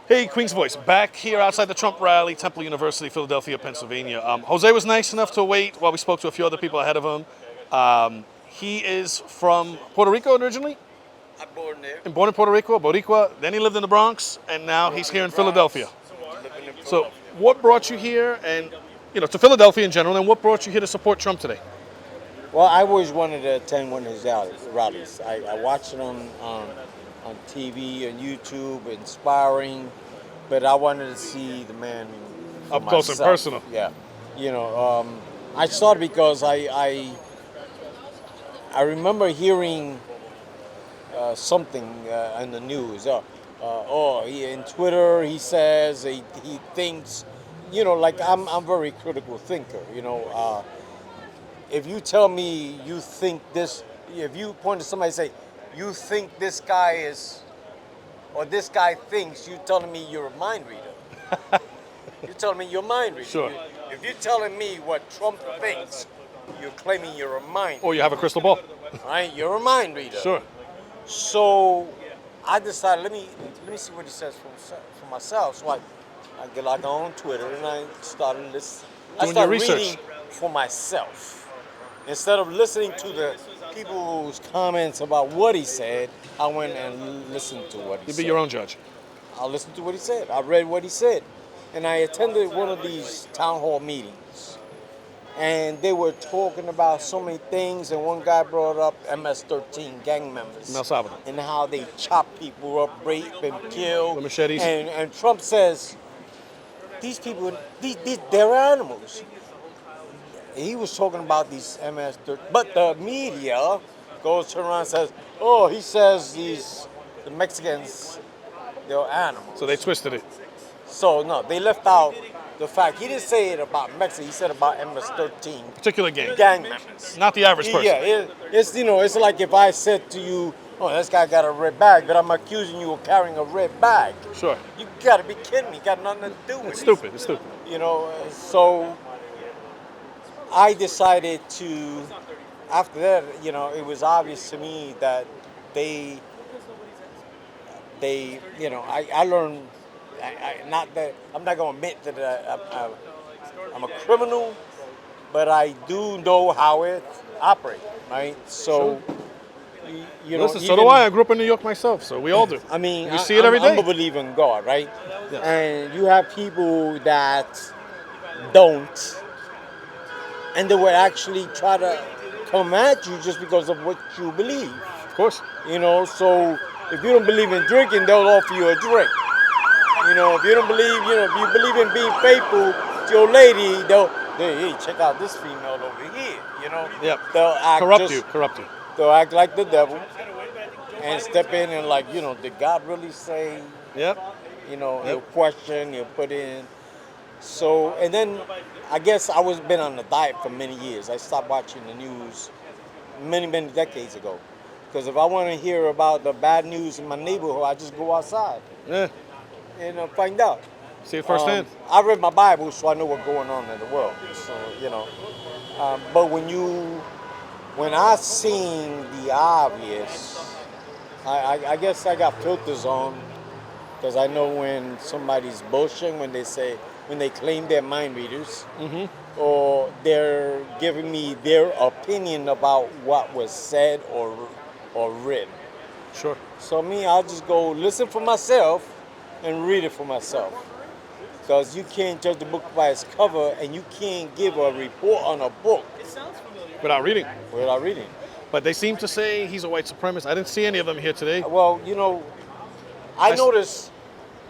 Hey, Queen's Voice, back here outside the Trump rally, Temple University, Philadelphia, Pennsylvania. Jose was nice enough to wait while we spoke to a few other people ahead of him. He is from Puerto Rico originally, I'm born there. and born in Puerto Rico, Boricua. Then he lived in the Bronx, and now he's here in Philadelphia. Living in So, Philadelphia. what brought you here, and to Philadelphia in general, and what brought you here to support Trump today? Well, I always wanted to attend one of his rallies. I watched it on TV, on YouTube, inspiring, but I wanted to see the man for Up close and myself. personal. Yeah, I saw it because I remember hearing something in the news. In Twitter he says he thinks, like I'm very critical thinker. If you tell me you think this, if you point to somebody and say, you think this guy is, or this guy thinks, you're telling me you're a mind reader. You're telling me you're a mind reader. Sure. If you're telling me what Trump thinks, you're claiming you're a mind Or you have a crystal ball. reader, right? You're a mind reader. Sure. So I decided, let me see what he says for myself. So I get like on Twitter and I started listening. I Doing started your research. reading for myself. Instead of listening to the people's comments about what he said, I went and listened to what he You said. be your own judge. I listened to what he said. I read what he said. And I attended one of these town hall meetings. And they were talking about so many things, and one guy brought up MS-13 gang members. In El Salvador. And how they chop people up, rape and kill. With machetes. And Trump says, these people, they're animals. He was talking about these MS-13, but the media goes around and says, oh, he says the Mexicans, they're animals. So they twisted it. So no, they left out the fact. He didn't say it about Mexico. He said about MS-13 Particular gang. gang members. Not the average person. Yeah, it's like if I said to you, oh, this guy got a red bag, but I'm accusing you of carrying a red bag. Sure. You gotta be kidding me. Got nothing to do with It's it. stupid. It's stupid. So I decided to, after that, it was obvious to me that they I learned, not that, I'm not going to admit that I'm a criminal, but I do know how it operates, right? So, Listen, so do I. I grew up in New York myself, so we all do. I mean, we see it every day. I'm a believer in God, right? Yes. And you have people that don't, and they would actually try to come at you just because of what you believe. Of course. So if you don't believe in drinking, they'll offer you a drink. If you don't believe, if you believe in being faithful to your lady, hey, check out this female over here. Yep. They'll act Corrupt you. They'll act like the devil and step in and like, did God really say? Yep. He'll question, he'll put in. So, and then I guess I was been on a diet for many years. I stopped watching the news many, many decades ago. Because if I want to hear about the bad news in my neighborhood, I just go outside Yeah. and find out. See it firsthand. I read my Bible, so I know what's going on in the world. So, but when I seen the obvious, I guess I got filters on, because I know when somebody's bullshitting, when they claim they're mind readers, or they're giving me their opinion about what was said or written. Sure. So I'll just go listen for myself and read it for myself. Because you can't judge the book by its cover, and you can't give a report on a book Without reading. without reading. But they seem to say he's a white supremacist. I didn't see any of them here today. Well, I noticed,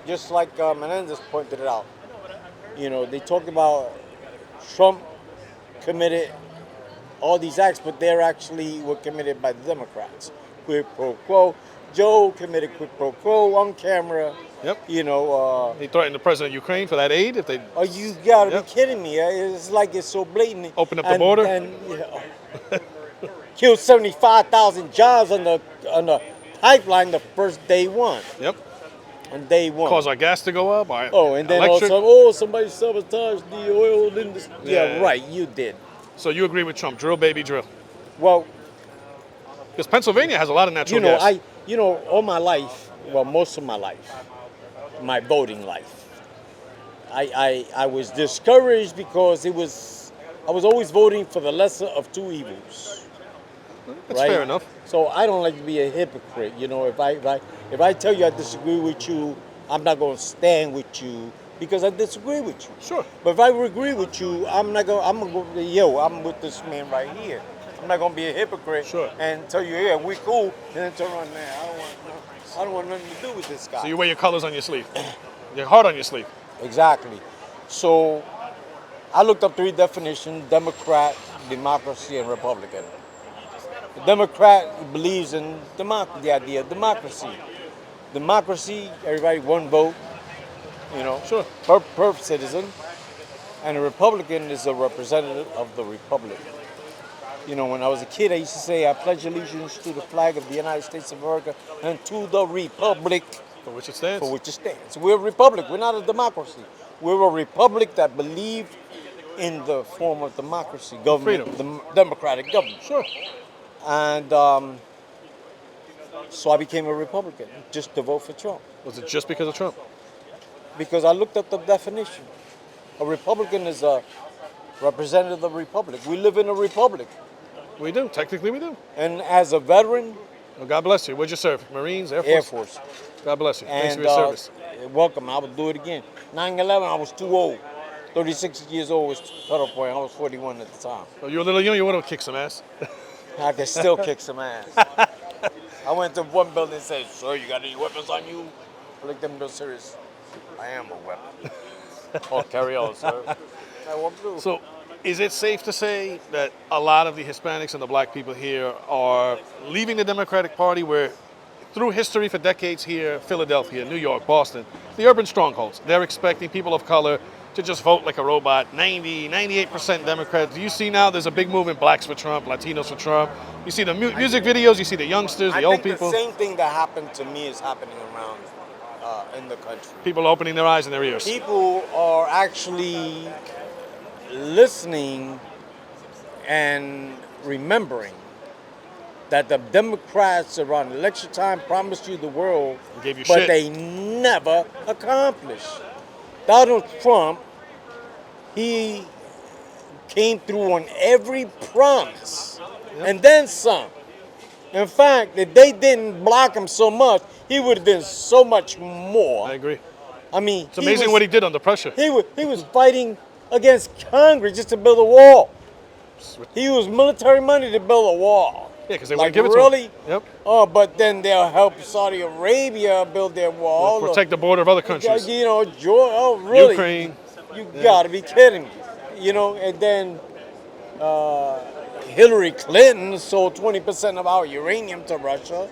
just like Menendez pointed it out, they talked about Trump committed all these acts, but they're actually were committed by the Democrats. Quid pro quo. Joe committed quid pro quo on camera. Yep. He threatened the president of Ukraine for that aid if they. Oh, you gotta Yep. be kidding me! It's like it's so blatant. Open up the border. And killed 75,000 jobs on the pipeline the first day one. Yep. On day one. Cause our gas to go up. Our And then electric. also, somebody sabotaged the oil industry. Yeah. Yeah, right. You did. So you agree with Trump? Drill, baby, drill. Well, Because Pennsylvania has a lot of natural gas. all my life, well, most of my life, my voting life. I was discouraged because I was always voting for the lesser of two evils, That's right? fair enough. So I don't like to be a hypocrite. You know, if I tell you I disagree with you, I'm not going to stand with you because I disagree with you. Sure. But if I agree with you, I'm not going. I'm going to go. Yo, I'm with this man right here. I'm not going to be a hypocrite Sure. and tell you, yeah, we cool, and then turn around there. I don't want nothing to do with this guy. So you wear your colors on your sleeve, your heart on your sleeve. Exactly. So I looked up three definitions: Democrat, democracy, and Republican. The Democrat believes in the idea of democracy. Democracy, everybody one vote, you know, Sure. per citizen. And a Republican is a representative of the republic. You know, when I was a kid, I used to say, I pledge allegiance to the flag of the United States of America and to the republic For which it stands. for which it stands. We're a republic. We're not a democracy. We're a republic that believes in the form of democracy, government, Freedom. the democratic government. Sure. And so I became a Republican just to vote for Trump Was it just because of Trump? because I looked up the definition. A Republican is a representative of the republic. We live in a republic. We do. Technically, we do. And as a veteran, Well, God bless you. Where'd you serve? Marines, Air Force? Air Force. God bless you. Thanks And for your service. welcome. I would do it again. 9/11, I was too old. 36 years old was cutoff point. I was 41 at the time. Oh, you were a little young. You would have kicked some ass. I could still kick some ass. I went to one building and said, "Sir, you got any weapons on you?" I looked at them real serious. I am a weapon. Oh, carry on, sir. I walked through. So, is it safe to say that a lot of the Hispanics and the black people here are leaving the Democratic Party where, through history for decades here, Philadelphia, New York, Boston, the urban strongholds, they're expecting people of color to just vote like a robot, 98% Democrat. Do you see now there's a big movement, blacks for Trump, Latinos for Trump? You see the music videos, you see the youngsters, the I old think people. the same thing that happened to me is happening around in the country. People opening their eyes and their ears. People are actually listening and remembering that the Democrats around election time promised you the world, Gave you but shit. they never accomplished. Donald Trump, he came through on every promise and then some. In fact, if they didn't block him so much, he would have done so much more. I agree. I mean, It's amazing what he did under pressure. he was fighting against Congress just to build a wall. He used military money to build a wall. Yeah, because they Like, wouldn't give it really? to him. Yep. Oh, but then they'll help Saudi Arabia build their wall. Protect the border of other countries. You know, Georgia. Oh, really? Ukraine. You gotta be kidding me. You know, and then Hillary Clinton sold 20% of our uranium to Russia.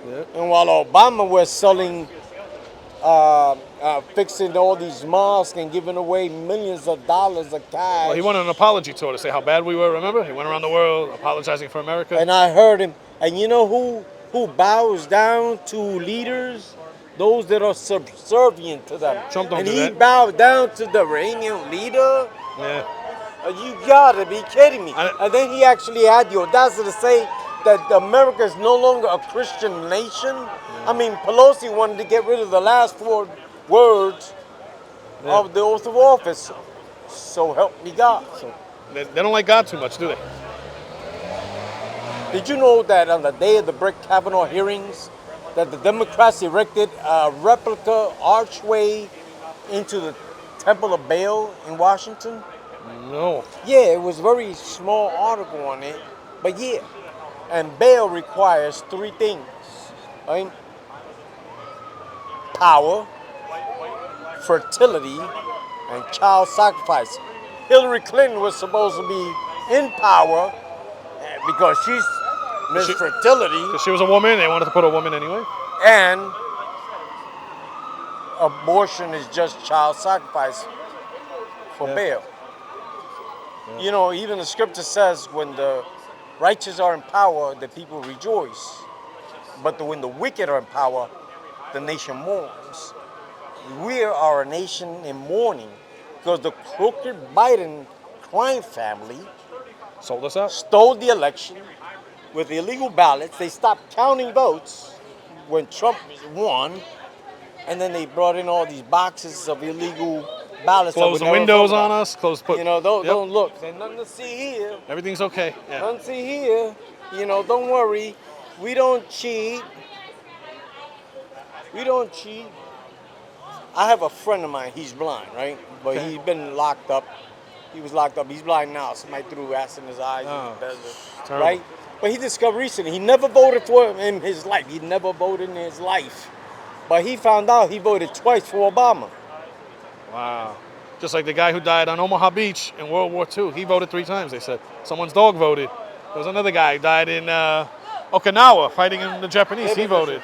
Yep. And while Obama was selling, fixing all these mosques and giving away millions of dollars of cash. Well, he went on an apology tour to say how bad we were, remember? He went around the world apologizing for America. And I heard him. And you know who bows down to leaders? Those that are subservient to them. Trump don't and do he that. bowed down to the Iranian leader? Yeah. You gotta be kidding me. And then he actually had the audacity to say that America is no longer a Christian nation. I mean, Pelosi wanted to get rid of the last four words of the oath of office. So help me God. They don't like God too much, do they? Did you know that on the day of the Brett Kavanaugh hearings, that the Democrats erected a replica archway into the Temple of Baal in Washington? No. Yeah, it was a very small article on it, but yeah. And Baal requires three things, right? Power, fertility, and child sacrifice. Hillary Clinton was supposed to be in power because she's Miss Fertility, Because she was a woman, they wanted to put a woman anyway. and abortion is just child sacrifice for Baal. You know, even the scripture says when the righteous are in power, the people rejoice. But when the wicked are in power, the nation mourns. We are a nation in mourning because the crooked Biden crime family Sold us out. stole the election with illegal ballots. They stopped counting votes when Trump won. and then they brought in all these boxes of illegal ballots that we Close the never windows thought on about. us. Close put. You know, don't Yep. don't look. There's nothing to see here. Everything's okay. Yeah. Nothing to see here. You know, don't worry. We don't cheat. We don't cheat. I have a friend of mine. He's blind, right? But Okay. he's been locked up. He was locked up. He's blind now. Somebody threw acid in his eyes. Oh, in the desert, terrible. right? But he discovered recently he never voted for him in his life. He never voted in his life. But he found out he voted twice for Obama. Wow. Just like the guy who died on Omaha Beach in World War II. He voted 3 times, they said. Someone's dog voted. There was another guy who died in Okinawa fighting in the Japanese. He voted.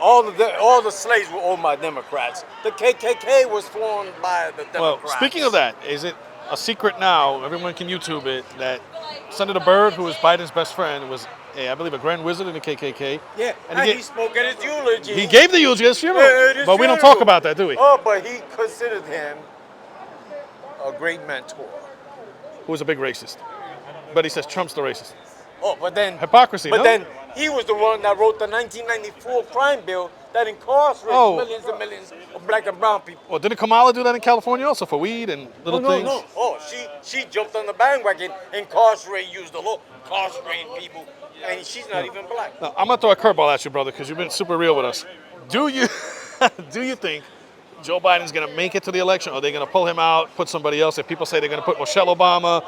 All the slaves were owned by Democrats. The KKK was formed by the Well, Democrats. speaking of that, is it a secret now, everyone can YouTube it, that Senator Byrd, who is Biden's best friend, was, I believe, a Grand Wizard in the KKK. Yeah, And and he, he spoke at his eulogy. he gave the eulogy at his funeral. Yeah, at his but we don't funeral. talk about that, do we? Oh, but he considered him a great mentor. Who was a big racist. But he says Trump's the racist. Oh, but then Hypocrisy, But no? then he was the one that wrote the 1994 crime bill that incarcerated Oh. millions and millions of black and brown people. Well, didn't Kamala do that in California also for weed and little things? No. Oh, she jumped on the bandwagon, incarcerate, used the law, incarcerating people, and she's not even black. Now, I'm going to throw a curveball at you, brother, because you've been super real with us. Do you think Joe Biden's going to make it to the election, or are they going to pull him out, put somebody else? If people say they're going to put Michelle Obama,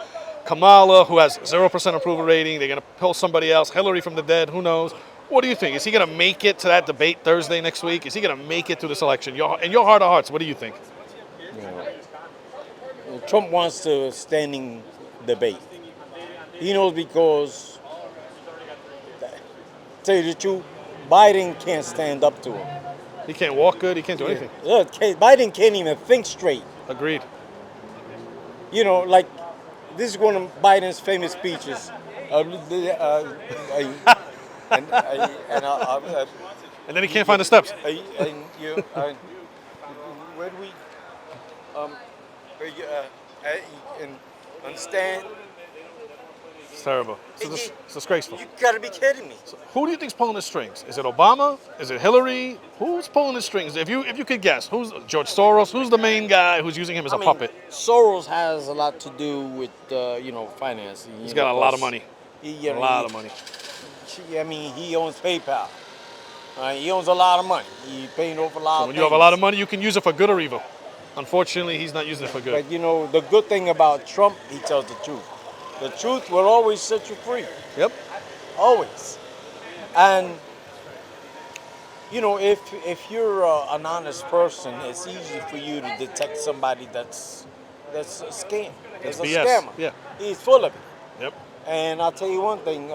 Kamala, who has 0% approval rating, they're going to pull somebody else, Hillary from the dead, who knows? What do you think? Is he going to make it to that debate Thursday next week? Is he going to make it to this election? In your heart of hearts, what do you think? Trump wants to standing debate. He knows because, tell you the truth, Biden can't stand up to him. He can't walk good. He can't do anything. Look, Biden can't even think straight. Agreed. You know, like, this is one of Biden's famous speeches. And then he can't find the steps. Where do we and understand? It's terrible. It's disgraceful. You gotta be kidding me. Who do you think's pulling the strings? Is it Obama? Is it Hillary? Who's pulling the strings? If you could guess, who's George Soros? Who's the main guy who's using him as a puppet? Soros has a lot to do with finance. He's got a lot of money. A lot of money. He owns PayPal. He owns a lot of money. He's paying over a lot So of when you have a lot of money, you can use it for good or evil. Unfortunately, he's not using it for good. But the good thing about Trump, he tells the truth. The truth will always set you free. Yep. Always. And if you're an honest person, it's easy for you to detect somebody that's a scam. That's a BS. scammer. Yeah. He's full of it. Yep. And I'll tell you one thing.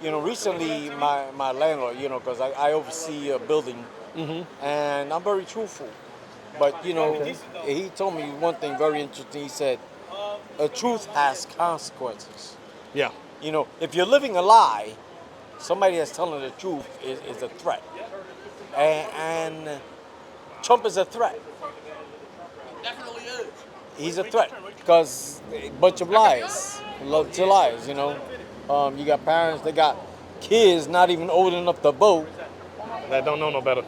Recently my landlord, because I oversee a building, and I'm very truthful. But he told me one thing very interesting. He said, truth has consequences. Yeah. If you're living a lie, somebody that's telling the truth is a threat. And Trump is a threat. Definitely is. He's a threat because a bunch of lies, lots of lies. You got parents that got kids not even old enough to vote. That don't know no better.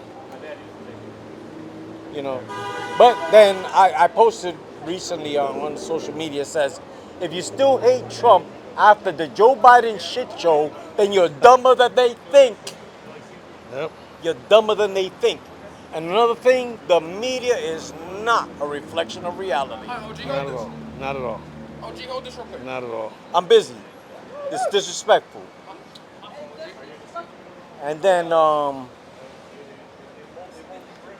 But then I posted recently on social media, says, if you still hate Trump after the Joe Biden shit show, then you're dumber than they think. Yep. You're dumber than they think. And another thing, the media is not a reflection of reality. Hi, OG, Not hold at this. all. Not at all. OG, hold this real quick. Not at all. I'm busy. It's disrespectful. And then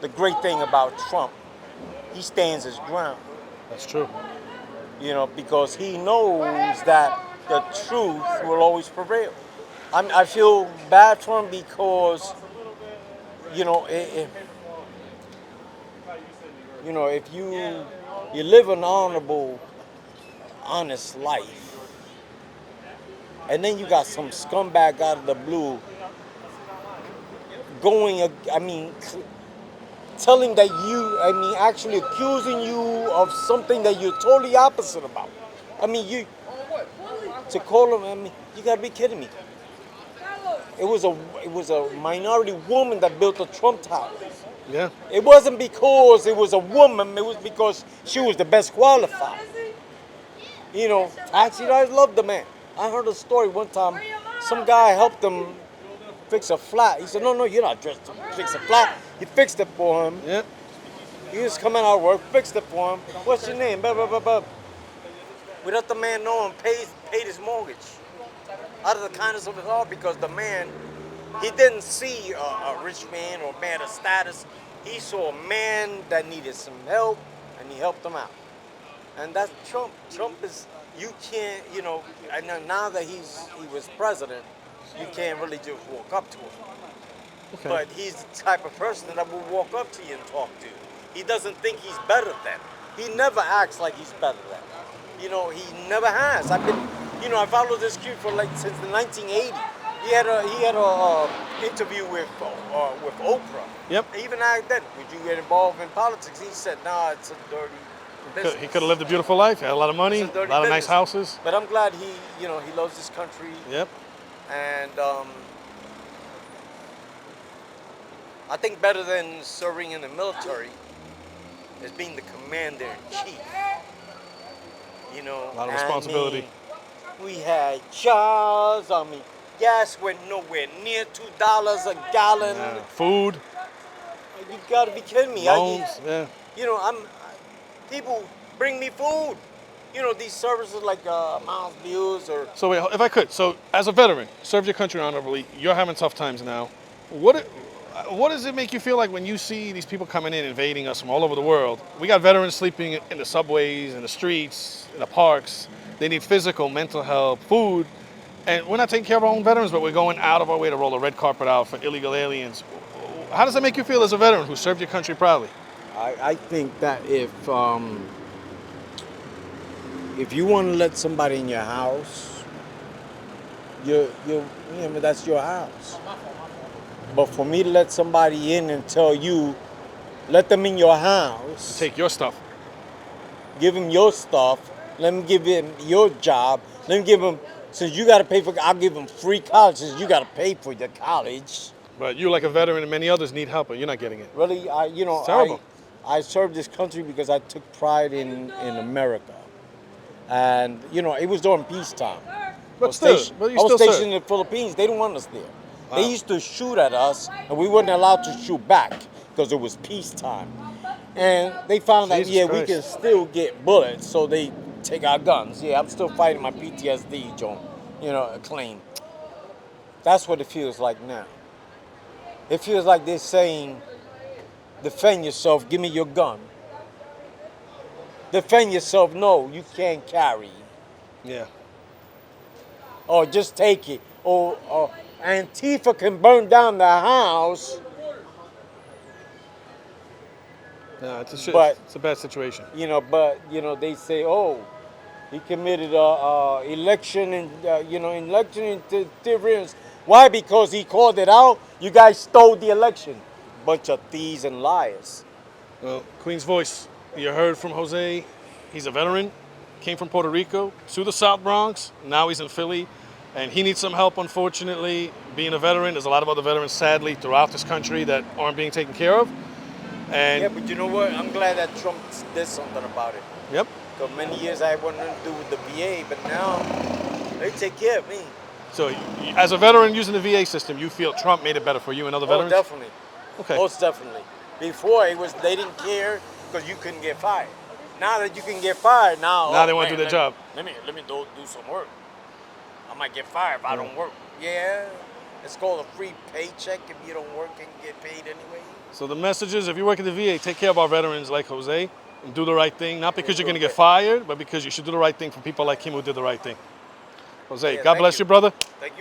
the great thing about Trump, he stands his ground. That's true. Because he knows that the truth will always prevail. I feel bad for him because, if you live an honorable, honest life, and then you got some scumbag out of the blue telling that actually accusing you of something that you're totally opposite about. To call him, you gotta be kidding me. it was a minority woman that built the Trump Tower. Yeah. It wasn't because it was a woman, it was because she was the best qualified. You know, taxi drivers loved the man. I heard a story one time, some guy helped him fix a flat. He said, no, you're not dressed to fix a flat. He fixed it for him. Yeah. He was coming out of work, fixed it for him. What's your name? Blah, blah, blah, blah. We let the man know and paid his mortgage out of the kindness of his heart, because the man, he didn't see a rich man or man of status. He saw a man that needed some help, and he helped him out. And that's Trump. Trump is, you can't, you know, and now that he was president, you can't really just walk up to him. Okay. But he's the type of person that will walk up to you and talk to you. He doesn't think he's better than. He never acts like he's better than. You know, he never has. I've been, you know, I followed this kid for like since the 1980s. He had a interview with Oprah. Yep. Even back then, would you get involved in politics? He said, nah, it's a dirty business. He could have lived a beautiful life. He had a lot of money, a It's a dirty lot of nice business. houses. But I'm glad he, you know, he loves this country. Yep. And I think better than serving in the military is being the commander-in-chief. You know, A lot of responsibility. I mean, we had jobs. I mean, gas went nowhere near $2 a gallon. Yeah. Food, You gotta be kidding me. loans. Yeah. You know, people bring me food. You know, these services like Miles Views or. So wait, if I could, so as a veteran, served your country honorably, you're having tough times now. What does it make you feel like when you see these people coming in, invading us from all over the world? We got veterans sleeping in the subways, in the streets, in the parks. They need physical, mental help, food. And we're not taking care of our own veterans, but we're going out of our way to roll a red carpet out for illegal aliens. How does that make you feel as a veteran who served your country proudly? I think that if you want to let somebody in your house, you know, that's your house. But for me to let somebody in and tell you, let them in your house, Take your stuff. give them your stuff, let them give him your job, let them give him, since you got to pay for, I'll give them free college, since you got to pay for your college. But you, like a veteran, and many others need help, but you're not getting it. Really, It's terrible. I served this country because I took pride in America. And, you know, it was during peacetime. But still, but you I was still stationed served. in the Philippines. They didn't want us there. Wow. They used to shoot at us, and we weren't allowed to shoot back because it was peacetime. And they found Jesus out, we Christ. can still get bullets, so they take our guns. Yeah, I'm still fighting my PTSD, John, you know, claim. That's what it feels like now. It feels like they're saying, defend yourself, give me your gun. Defend yourself, no, you can't carry. Yeah. Or just take it. Or Antifa can burn down the house, No, it's But- it's a bad situation. you know, but, you know, they say, oh, he committed election interference. Why? Because he called it out. You guys stole the election. Bunch of thieves and liars. Well, Queen's Voice, you heard from Jose. He's a veteran, came from Puerto Rico to the South Bronx. Now he's in Philly, and he needs some help, unfortunately. Being a veteran, there's a lot of other veterans, sadly, throughout this country that aren't being taken care of. And Yeah, but you know what? I'm glad that Trump did something about it. yep, Because many years I had nothing to do with the VA, but now they take care of me. so as a veteran using the VA system, you feel Trump made it better for you and other Oh, veterans? definitely. Okay. Most definitely. Before they didn't care because you couldn't get fired. Now that you can get fired, Now they wanna do their job. Let me do some work. I might get fired if I don't work. Yeah, it's called a free paycheck if you don't work and get paid anyway. So the message is, if you work at the VA, take care of our veterans like Jose and do the right thing. Not because you're going to get fired, but because you should do the right thing for people like him who did the right thing. Jose, Yeah, God thank bless you. you, brother. Thank you.